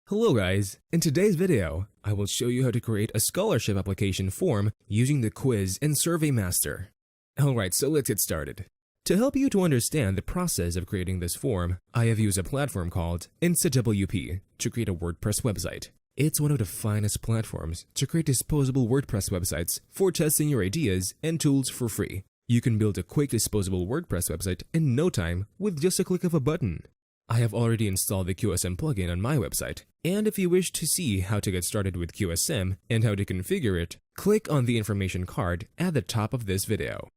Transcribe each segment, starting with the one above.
Hello guys, in today's video, I will show you how to create a scholarship application form using the quiz and survey master. Alright, so let's get started. To help you to understand the process of creating this form, I have used a platform called InstaWP to create a WordPress website. It's one of the finest platforms to create disposable WordPress websites for testing your ideas and tools for free. You can build a quick disposable WordPress website in no time with just a click of a button. I have already installed the QSM plugin on my website, and if you wish to see how to get started with QSM and how to configure it, click on the information card at the top of this video.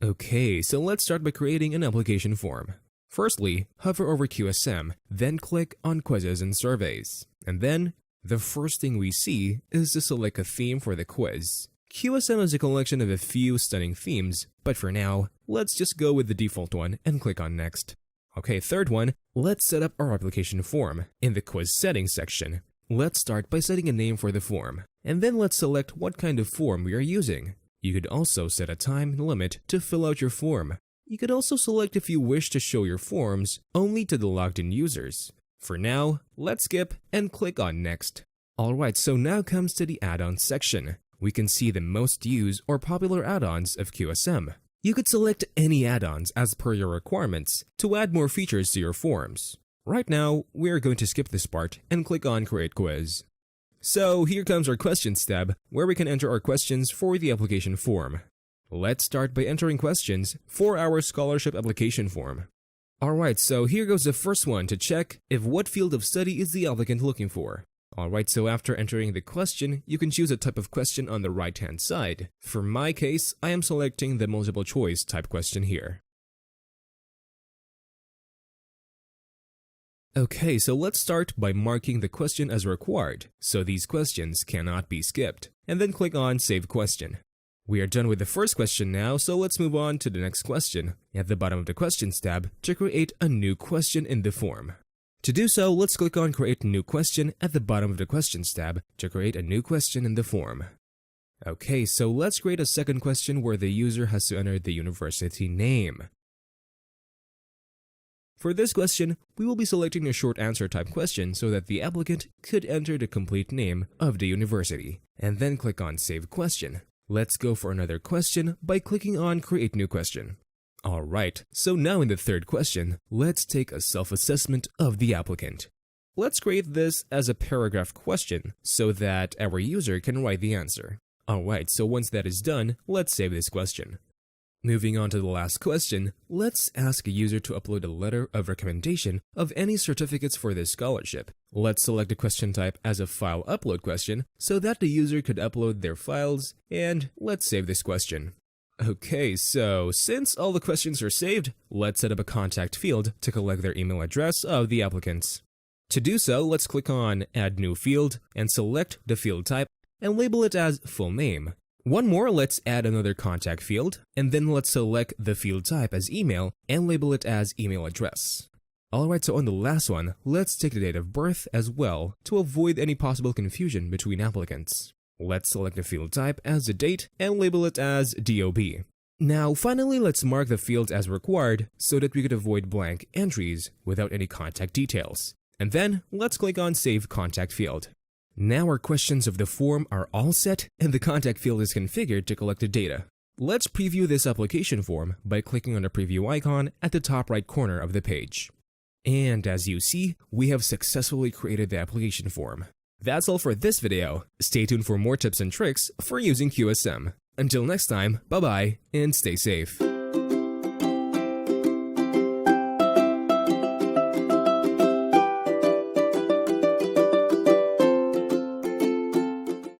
Okay, so let's start by creating an application form. Firstly, hover over QSM, then click on Quizzes and Surveys. And then, the first thing we see is to select a theme for the quiz. QSM is a collection of a few stunning themes, but for now, let's just go with the default one and click on Next. Okay, third one, let's set up our application form. In the quiz settings section, let's start by setting a name for the form, and then let's select what kind of form we are using. You could also set a time limit to fill out your form. You could also select if you wish to show your forms only to the logged in users. For now, let's skip and click on Next. Alright, so now comes to the add-ons section. We can see the most used or popular add-ons of QSM. You could select any add-ons as per your requirements to add more features to your forms. Right now, we are going to skip this part and click on Create Quiz. So here comes our Questions tab, where we can enter our questions for the application form. Let's start by entering questions for our scholarship application form. Alright, so here goes the first one to check if what field of study is the applicant looking for. Alright, so after entering the question, you can choose a type of question on the right-hand side. For my case, I am selecting the multiple choice type question here. Okay, so let's start by marking the question as required, so these questions cannot be skipped, and then click on Save Question. We are done with the first question now, so let's move on to the next question at the bottom of the Questions tab to create a new question in the form. To do so, let's click on Create New Question at the bottom of the Questions tab to create a new question in the form. Okay, so let's create a second question where the user has to enter the university name. For this question, we will be selecting a short answer type question so that the applicant could enter the complete name of the university, and then click on Save Question. Let's go for another question by clicking on Create New Question. Alright, so now in the third question, let's take a self-assessment of the applicant. Let's create this as a paragraph question so that our user can write the answer. Alright, so once that is done, let's save this question. Moving on to the last question, let's ask a user to upload a letter of recommendation of any certificates for this scholarship. Let's select the question type as a file upload question so that the user could upload their files, and let's save this question. Okay, so since all the questions are saved, let's set up a contact field to collect their email address of the applicants. To do so, let's click on Add New Field and select the field type and label it as full name. One more, let's add another contact field, and then let's select the field type as email and label it as email address. Alright, so on the last one, let's take the date of birth as well to avoid any possible confusion between applicants. Let's select the field type as the date and label it as DOB. Now finally, let's mark the field as required so that we could avoid blank entries without any contact details. And then let's click on Save Contact Field. Now our questions of the form are all set and the contact field is configured to collect the data. Let's preview this application form by clicking on the preview icon at the top right corner of the page. And as you see, we have successfully created the application form. That's all for this video. Stay tuned for more tips and tricks for using QSM. Until next time, bye-bye and stay safe.